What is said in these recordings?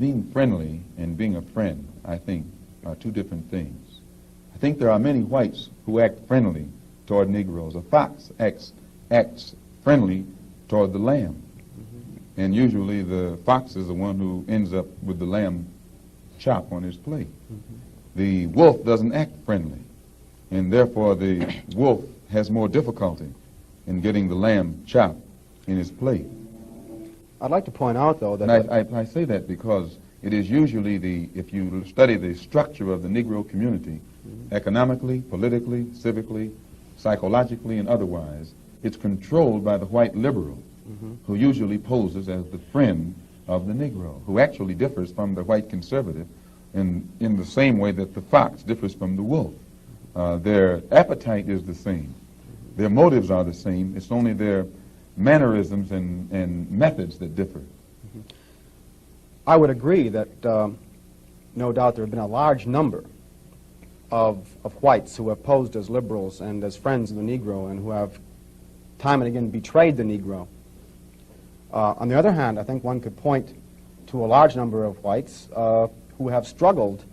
being friendly and being a friend, I think, are two different things. I think there are many whites who act friendly toward Negroes. A fox acts friendly toward the lamb. And usually the fox is the one who ends up with the lamb chop on his plate. The wolf doesn't act friendly, and therefore the wolf has more difficulty in getting the lamb chop in his plate. I'd like to point out, though, that... I say that because it is usually if you study the structure of the Negro community, economically, politically, civically, psychologically, and otherwise, it's controlled by the white liberal, who usually poses as the friend of the Negro, who actually differs from the white conservative in the same way that the fox differs from the wolf. Their appetite is the same. Their motives are the same. It's only their mannerisms and methods that differ. I would agree that no doubt there have been a large number of whites who have posed as liberals and as friends of the Negro and who have time and again betrayed the Negro. On the other hand, I think one could point to a large number of whites who have struggled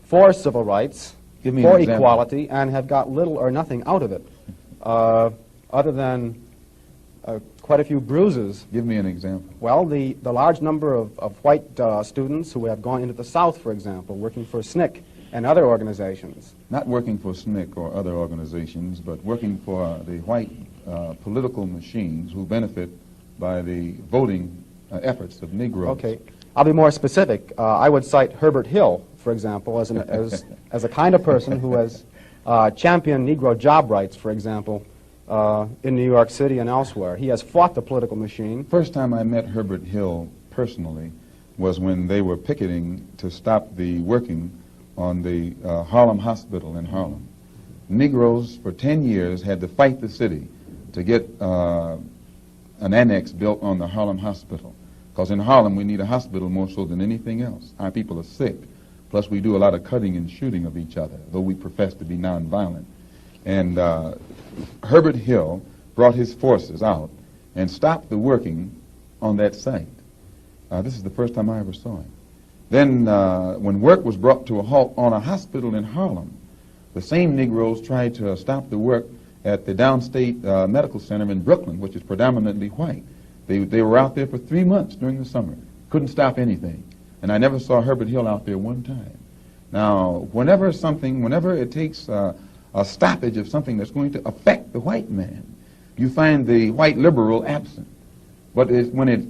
for civil rights, for equality, and have got little or nothing out of it, other than quite a few bruises. Give me an example. Well, the large number of white students who have gone into the South, for example, working for SNCC and other organizations. Not working for SNCC or other organizations, but working for the white political machines who benefit by the voting efforts of Negroes. Okay. I'll be more specific. I would cite Herbert Hill, for example, as a kind of person who has championed Negro job rights, for example, in New York City and elsewhere. He has fought the political machine. First time I met Herbert Hill personally was when they were picketing to stop the working on the Harlem Hospital in Harlem. Negroes for 10 years had to fight the city to get an annex built on the Harlem Hospital. Because in Harlem we need a hospital more so than anything else. Our people are sick. Plus we do a lot of cutting and shooting of each other, though we profess to be nonviolent. And Herbert Hill brought his forces out and stopped the working on that site. This is the first time I ever saw him. Then when work was brought to a halt on a hospital in Harlem, the same Negroes tried to stop the work at the Downstate Medical Center in Brooklyn, which is predominantly white. They were out there for 3 months during the summer. Couldn't stop anything. And I never saw Herbert Hill out there one time. Now, whenever it takes a stoppage of something that's going to affect the white man, you find the white liberal absent. But when it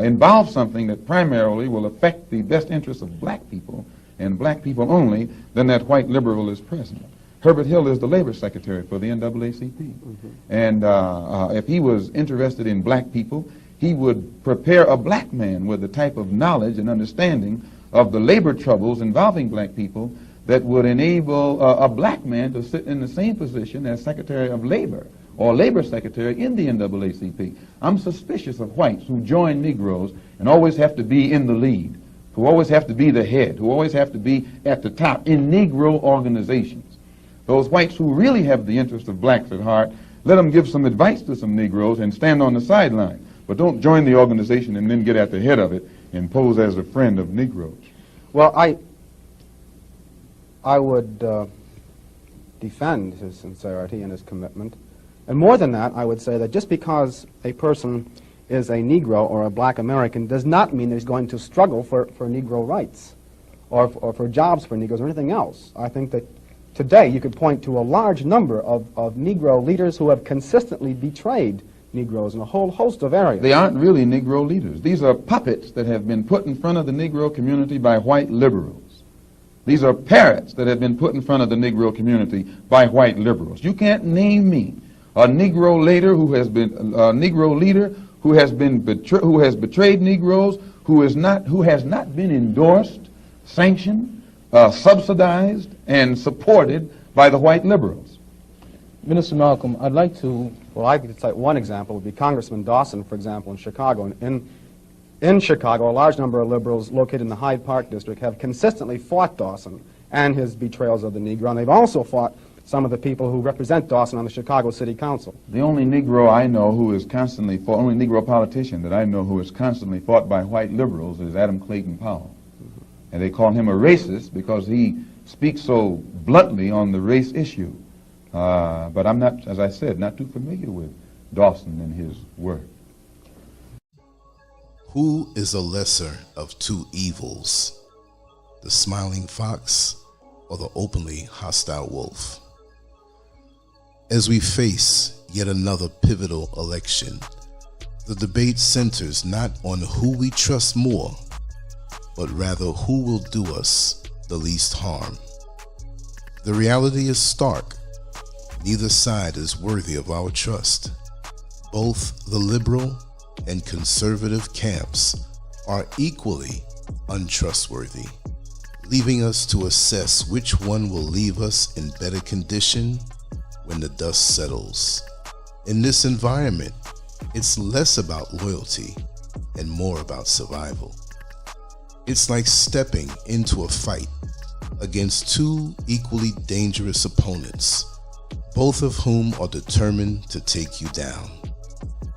involves something that primarily will affect the best interests of black people, and black people only, then that white liberal is present. Herbert Hill is the labor secretary for the NAACP. And if he was interested in black people, he would prepare a black man with the type of knowledge and understanding of the labor troubles involving black people that would enable a black man to sit in the same position as Secretary of Labor or Labor Secretary in the NAACP. I'm suspicious of whites who join Negroes and always have to be in the lead, who always have to be the head, who always have to be at the top in Negro organizations. Those whites who really have the interest of blacks at heart, let them give some advice to some Negroes and stand on the sideline. But don't join the organization and then get at the head of it and pose as a friend of Negroes. Well, I would defend his sincerity and his commitment. And more than that, I would say that just because a person is a Negro or a black American does not mean that he's going to struggle for Negro rights or for jobs for Negroes or anything else. I think that today you could point to a large number of Negro leaders who have consistently betrayed Negroes in a whole host of areas. They aren't really Negro leaders. These are puppets that have been put in front of the Negro community by white liberals. These are parrots that have been put in front of the Negro community by white liberals. You can't name me a Negro leader who has been betrayed Negroes, who has not been endorsed, sanctioned, subsidized, and supported by the white liberals. Minister Malcolm, I'd like to... Well, I could cite one example would be Congressman Dawson, for example, in Chicago. In Chicago, a large number of liberals located in the Hyde Park district have consistently fought Dawson and his betrayals of the Negro, and they've also fought some of the people who represent Dawson on the Chicago City Council. The only Negro I know who is constantly fought, only Negro politician that I know who is constantly fought by white liberals is Adam Clayton Powell. And they call him a racist because he speaks so bluntly on the race issue. But I'm not, as I said, not too familiar with Dawson and his work. Who is the lesser of two evils, the smiling fox or the openly hostile wolf? As we face yet another pivotal election, the debate centers not on who we trust more, but rather who will do us the least harm. The reality is stark. Neither side is worthy of our trust. Both the liberal and conservative camps are equally untrustworthy, leaving us to assess which one will leave us in better condition when the dust settles. In this environment, it's less about loyalty and more about survival. It's like stepping into a fight against two equally dangerous opponents, both of whom are determined to take you down.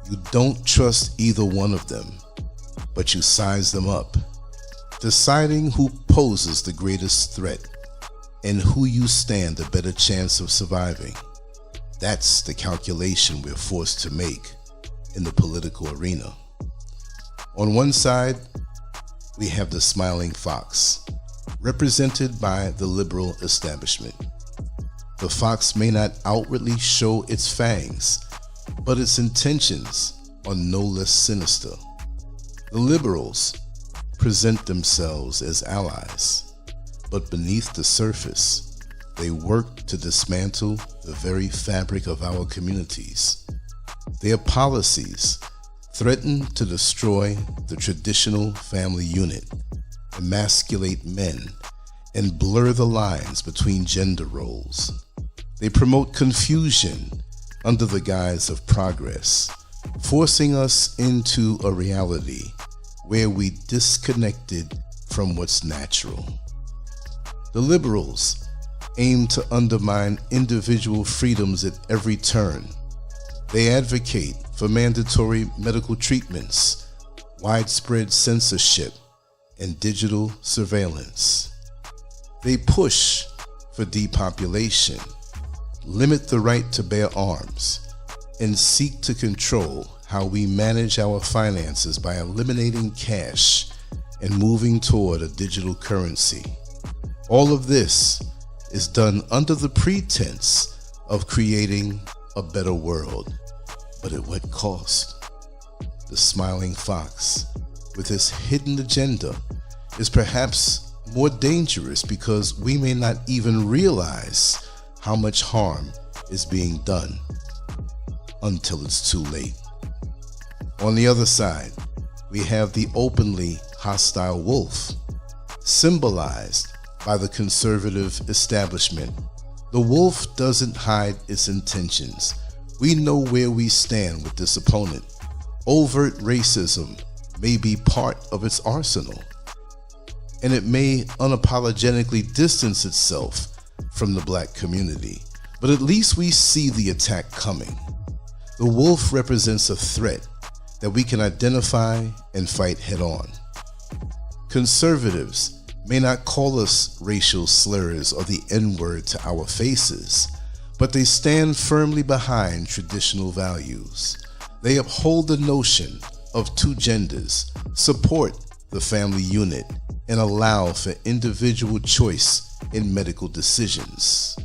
You don't trust either one of them, but you size them up, deciding who poses the greatest threat and who you stand a better chance of surviving. That's the calculation we're forced to make in the political arena. On one side, we have the smiling fox, represented by the liberal establishment. The fox may not outwardly show its fangs, but its intentions are no less sinister. The liberals present themselves as allies, but beneath the surface, they work to dismantle the very fabric of our communities. Their policies threaten to destroy the traditional family unit, emasculate men, and blur the lines between gender roles. They promote confusion under the guise of progress, forcing us into a reality where we disconnected from what's natural. The liberals aim to undermine individual freedoms at every turn. They advocate for mandatory medical treatments, widespread censorship, and digital surveillance. They push for depopulation, limit the right to bear arms, and seek to control how we manage our finances by eliminating cash and moving toward a digital currency. All of this is done under the pretense of creating a better world. But at what cost? The smiling fox, with his hidden agenda, is perhaps more dangerous because we may not even realize how much harm is being done until it's too late. On the other side, we have the openly hostile wolf, symbolized by the conservative establishment. The wolf doesn't hide its intentions. We know where we stand with this opponent. Overt racism may be part of its arsenal, and it may unapologetically distance itself from the black community. But at least we see the attack coming. The wolf represents a threat that we can identify and fight head on. Conservatives may not call us racial slurs or the N-word to our faces, but they stand firmly behind traditional values. They uphold the notion of two genders, support the family unit, and allow for individual choice in medical decisions.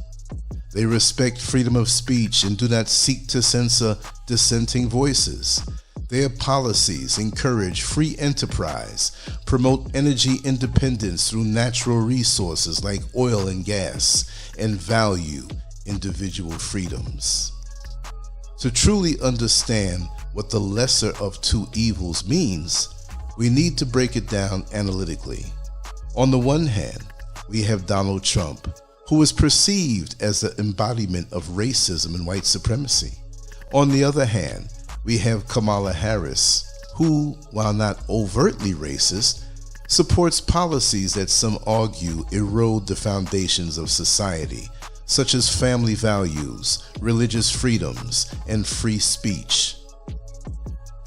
They respect freedom of speech and do not seek to censor dissenting voices. Their policies encourage free enterprise, promote energy independence through natural resources like oil and gas, and value individual freedoms. To truly understand what the lesser of two evils means, we need to break it down analytically. On the one hand, we have Donald Trump, who is perceived as the embodiment of racism and white supremacy. On the other hand, we have Kamala Harris, who, while not overtly racist, supports policies that some argue erode the foundations of society, such as family values, religious freedoms, and free speech.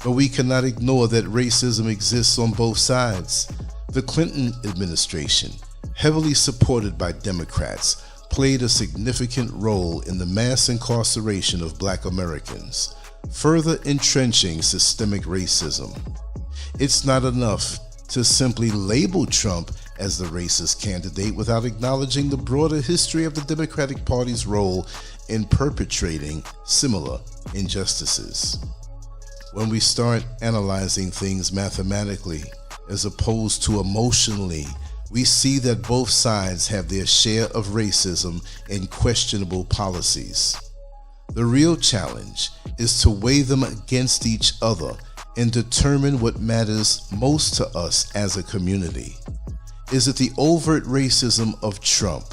But we cannot ignore that racism exists on both sides. The Clinton administration, heavily supported by Democrats, played a significant role in the mass incarceration of Black Americans, further entrenching systemic racism. It's not enough to simply label Trump as the racist candidate without acknowledging the broader history of the Democratic Party's role in perpetrating similar injustices. When we start analyzing things mathematically as opposed to emotionally, we see that both sides have their share of racism and questionable policies. The real challenge is to weigh them against each other and determine what matters most to us as a community. Is it the overt racism of Trump,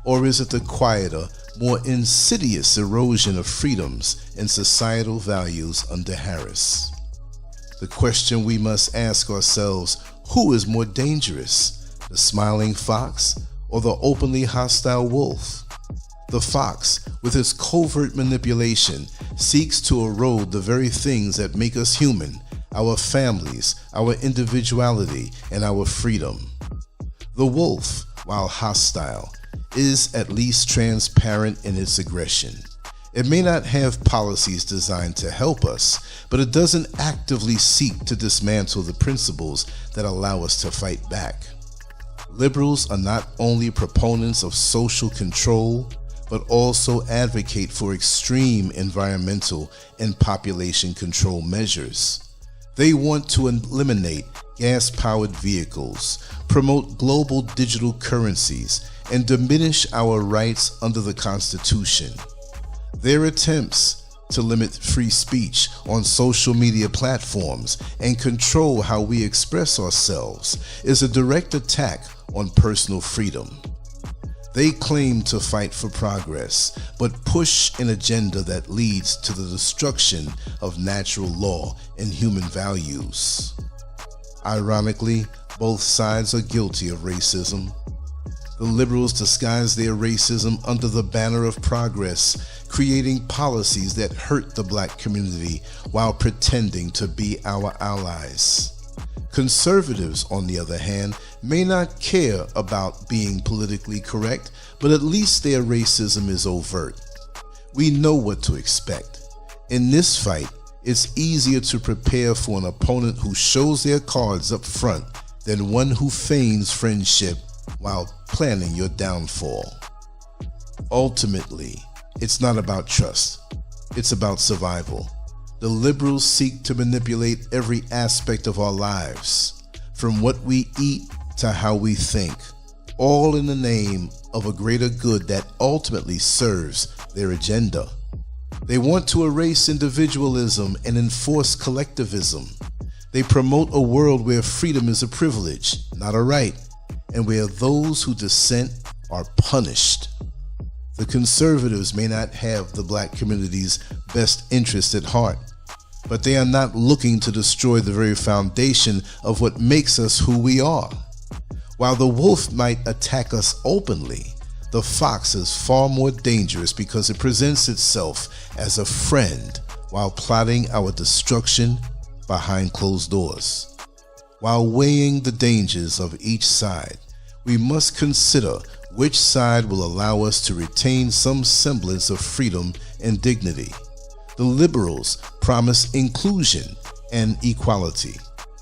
or is it the quieter, more insidious erosion of freedoms and societal values under Harris? The question we must ask ourselves, who is more dangerous, the smiling fox or the openly hostile wolf? The fox, with its covert manipulation, seeks to erode the very things that make us human, our families, our individuality, and our freedom. The wolf, while hostile, is at least transparent in its aggression. It may not have policies designed to help us, but it doesn't actively seek to dismantle the principles that allow us to fight back. Liberals are not only proponents of social control, but also advocate for extreme environmental and population control measures. They want to eliminate gas-powered vehicles, promote global digital currencies, and diminish our rights under the Constitution. Their attempts to limit free speech on social media platforms and control how we express ourselves is a direct attack on personal freedom. They claim to fight for progress, but push an agenda that leads to the destruction of natural law and human values. Ironically, both sides are guilty of racism. The liberals disguise their racism under the banner of progress, creating policies that hurt the Black community while pretending to be our allies. Conservatives, on the other hand, may not care about being politically correct, but at least their racism is overt. We know what to expect. In this fight, it's easier to prepare for an opponent who shows their cards up front than one who feigns friendship while planning your downfall. Ultimately, it's not about trust. It's about survival. The liberals seek to manipulate every aspect of our lives, from what we eat to how we think, all in the name of a greater good that ultimately serves their agenda. They want to erase individualism and enforce collectivism. They promote a world where freedom is a privilege, not a right, and where those who dissent are punished. The conservatives may not have the Black community's best interest at heart, but they are not looking to destroy the very foundation of what makes us who we are. While the wolf might attack us openly, the fox is far more dangerous because it presents itself as a friend while plotting our destruction behind closed doors. While weighing the dangers of each side, we must consider which side will allow us to retain some semblance of freedom and dignity. The liberals promise inclusion and equality,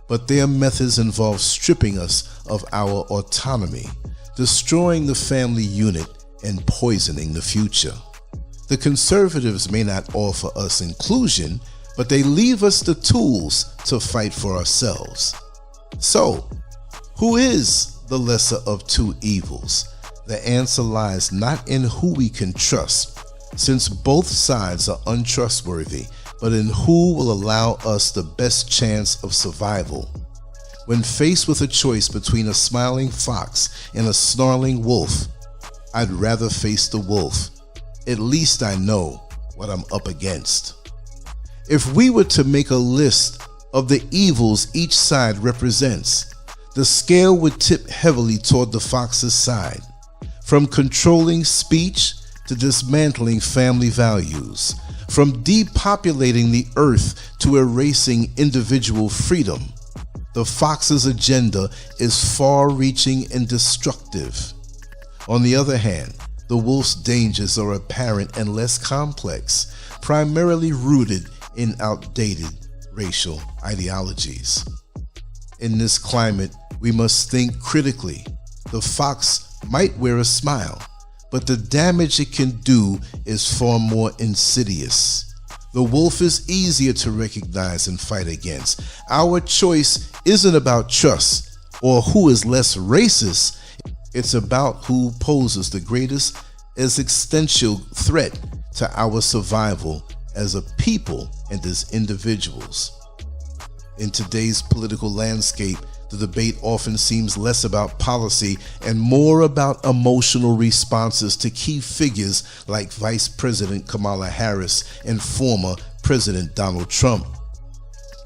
but their methods involve stripping us of our autonomy, destroying the family unit, and poisoning the future. The conservatives may not offer us inclusion, but they leave us the tools to fight for ourselves. So, who is the lesser of two evils? The answer lies not in who we can trust, since both sides are untrustworthy, but in who will allow us the best chance of survival. When faced with a choice between a smiling fox and a snarling wolf, I'd rather face the wolf. At least I know what I'm up against. If we were to make a list of the evils each side represents, the scale would tip heavily toward the fox's side. From controlling speech to dismantling family values, from depopulating the earth to erasing individual freedom. The fox's agenda is far-reaching and destructive. On the other hand, the wolf's dangers are apparent and less complex, primarily rooted in outdated racial ideologies. In this climate, we must think critically. The fox might wear a smile, but the damage it can do is far more insidious. The wolf is easier to recognize and fight against. Our choice isn't about trust or who is less racist. It's about who poses the greatest existential threat to our survival as a people and as individuals. In today's political landscape, the debate often seems less about policy and more about emotional responses to key figures like Vice President Kamala Harris and former President Donald Trump.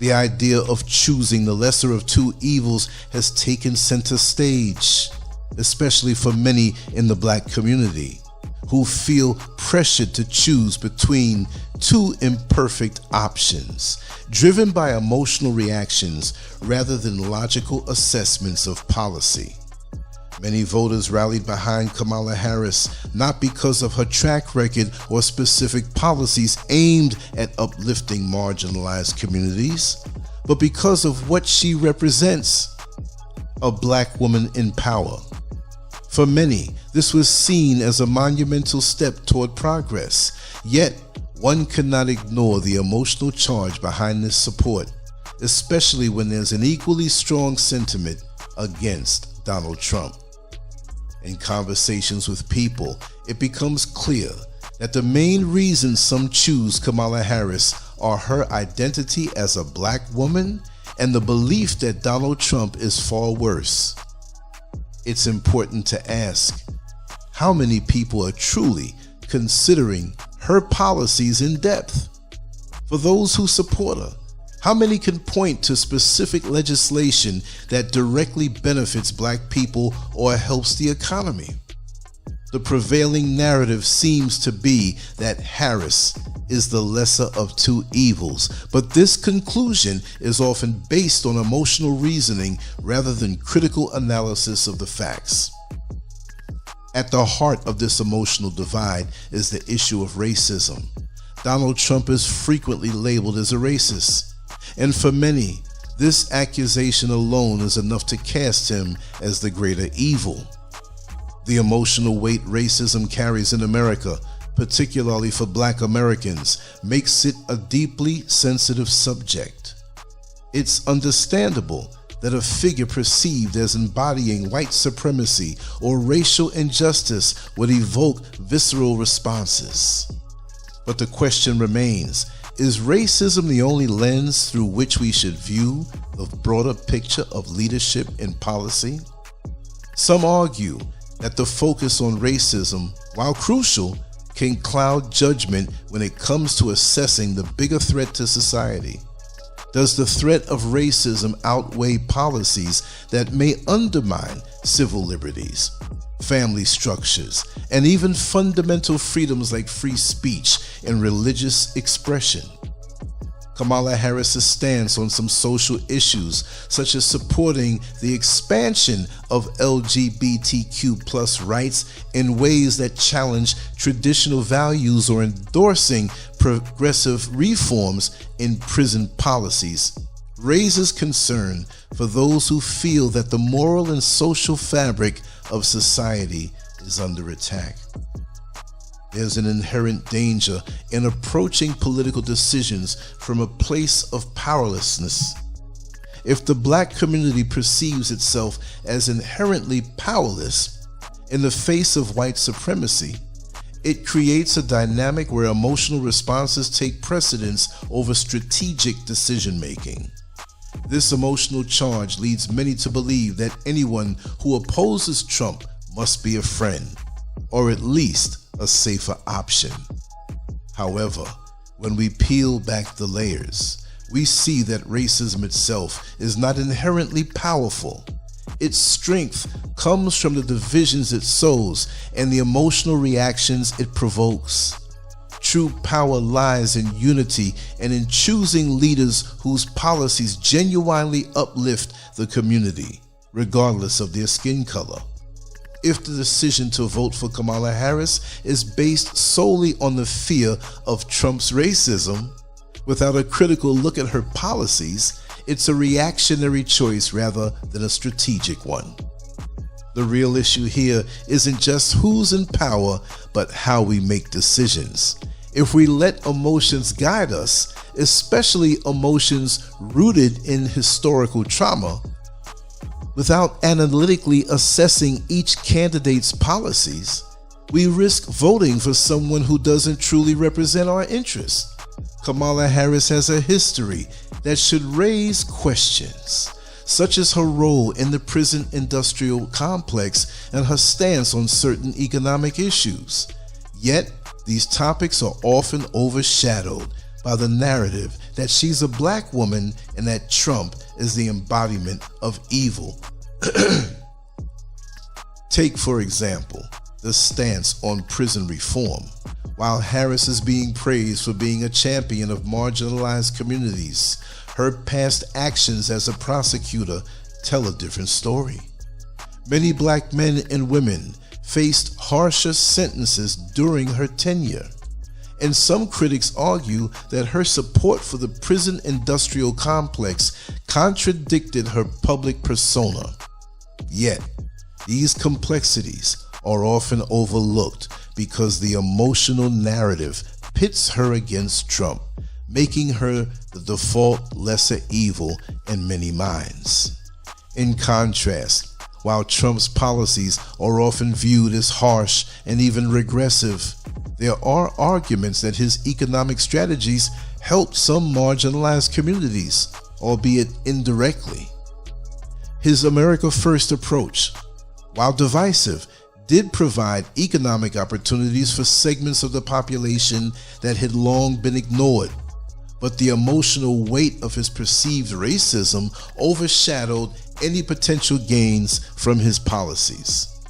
The idea of choosing the lesser of two evils has taken center stage, especially for many in the black community, who feel pressured to choose between two imperfect options, driven by emotional reactions rather than logical assessments of policy. Many voters rallied behind Kamala Harris not because of her track record or specific policies aimed at uplifting marginalized communities, but because of what she represents: a black woman in power. For many, this was seen as a monumental step toward progress, yet one cannot ignore the emotional charge behind this support, especially when there's an equally strong sentiment against Donald Trump. In conversations with people, it becomes clear that the main reason some choose Kamala Harris are her identity as a black woman and the belief that Donald Trump is far worse. It's important to ask, how many people are truly considering her policies in depth? For those who support her, how many can point to specific legislation that directly benefits black people or helps the economy? The prevailing narrative seems to be that Harris is the lesser of two evils, but this conclusion is often based on emotional reasoning rather than critical analysis of the facts. At the heart of this emotional divide is the issue of racism. Donald Trump is frequently labeled as a racist, and for many, this accusation alone is enough to cast him as the greater evil. The emotional weight racism carries in America, particularly for black Americans, makes it a deeply sensitive subject. It's understandable that a figure perceived as embodying white supremacy or racial injustice would evoke visceral responses. But the question remains, is racism the only lens through which we should view the broader picture of leadership and policy? Some argue that the focus on racism, while crucial, can cloud judgment when it comes to assessing the bigger threat to society. Does the threat of racism outweigh policies that may undermine civil liberties, family structures, and even fundamental freedoms like free speech and religious expression? Kamala Harris's stance on some social issues, such as supporting the expansion of LGBTQ+ rights in ways that challenge traditional values or endorsing progressive reforms in prison policies, raises concern for those who feel that the moral and social fabric of society is under attack. There's an inherent danger in approaching political decisions from a place of powerlessness. If the black community perceives itself as inherently powerless in the face of white supremacy, it creates a dynamic where emotional responses take precedence over strategic decision-making. This emotional charge leads many to believe that anyone who opposes Trump must be a friend, or at least a safer option. However, when we peel back the layers, we see that racism itself is not inherently powerful. Its strength comes from the divisions it sows and the emotional reactions it provokes. True power lies in unity and in choosing leaders whose policies genuinely uplift the community, regardless of their skin color. If the decision to vote for Kamala Harris is based solely on the fear of Trump's racism, without a critical look at her policies, it's a reactionary choice rather than a strategic one. The real issue here isn't just who's in power, but how we make decisions. If we let emotions guide us, especially emotions rooted in historical trauma, without analytically assessing each candidate's policies, we risk voting for someone who doesn't truly represent our interests. Kamala Harris has a history that should raise questions, such as her role in the prison industrial complex and her stance on certain economic issues. Yet, these topics are often overshadowed by the narrative that she's a black woman and that Trump is the embodiment of evil. Take, for example, the stance on prison reform. While Harris is being praised for being a champion of marginalized communities, her past actions as a prosecutor tell a different story. Many black men and women faced harsher sentences during her tenure, and some critics argue that her support for the prison industrial complex contradicted her public persona. Yet, these complexities are often overlooked because the emotional narrative pits her against Trump, making her the default lesser evil in many minds. In contrast, while Trump's policies are often viewed as harsh and even regressive, there are arguments that his economic strategies helped some marginalized communities, albeit indirectly. His America First approach, while divisive, did provide economic opportunities for segments of the population that had long been ignored, but the emotional weight of his perceived racism overshadowed any potential gains from his policies.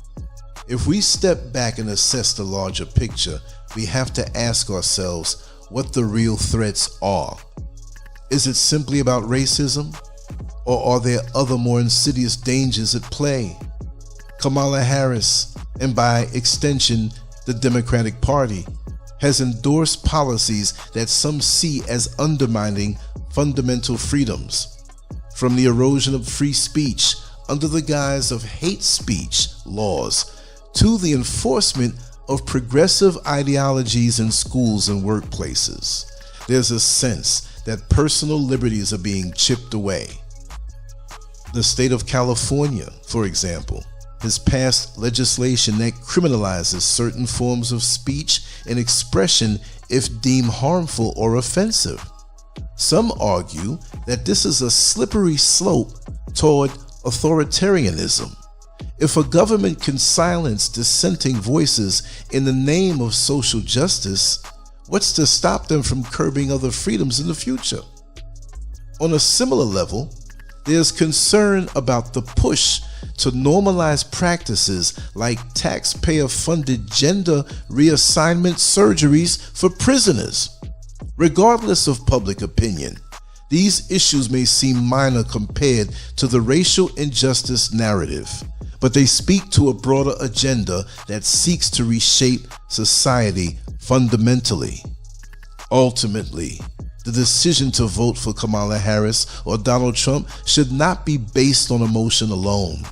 If we step back and assess the larger picture, we have to ask ourselves what the real threats are. Is it simply about racism, or are there other more insidious dangers at play? Kamala Harris, and by extension the Democratic Party, has endorsed policies that some see as undermining fundamental freedoms, from the erosion of free speech under the guise of hate speech laws to the enforcement of progressive ideologies in schools and workplaces. There's a sense that personal liberties are being chipped away. The state of California, for example, has passed legislation that criminalizes certain forms of speech and expression if deemed harmful or offensive. Some argue that this is a slippery slope toward authoritarianism. If a government can silence dissenting voices in the name of social justice, what's to stop them from curbing other freedoms in the future? On a similar level, there's concern about the push to normalize practices like taxpayer-funded gender reassignment surgeries for prisoners. Regardless of public opinion, these issues may seem minor compared to the racial injustice narrative, but they speak to a broader agenda that seeks to reshape society fundamentally. Ultimately, the decision to vote for Kamala Harris or Donald Trump should not be based on emotion alone.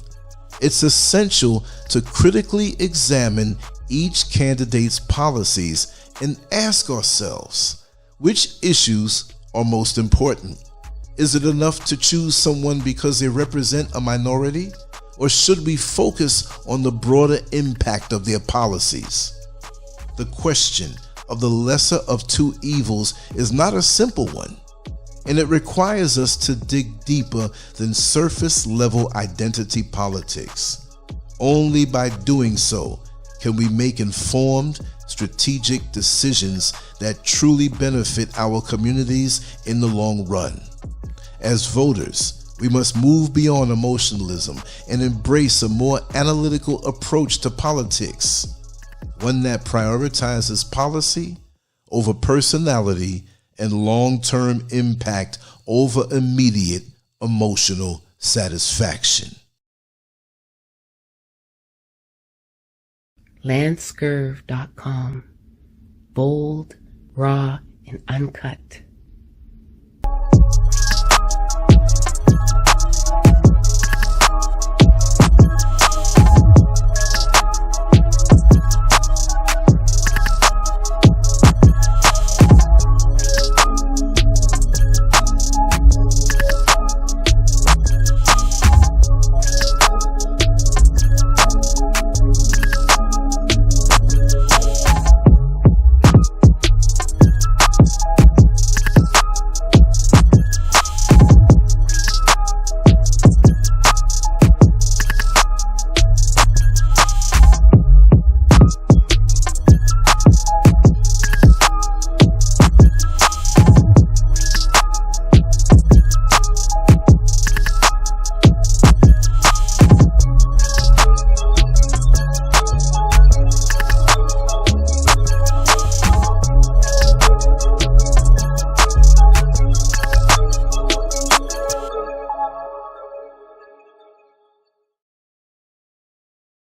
It's essential to critically examine each candidate's policies and ask ourselves, which issues are most important? Is it enough to choose someone because they represent a minority? Or should we focus on the broader impact of their policies? The question of the lesser of two evils is not a simple one, and it requires us to dig deeper than surface-level identity politics. Only by doing so can we make informed, strategic decisions that truly benefit our communities in the long run. As voters, We must move beyond emotionalism and embrace a more analytical approach to politics, one that prioritizes policy over personality and long-term impact over immediate emotional satisfaction. Lancescurv.com. Bold, raw, and uncut.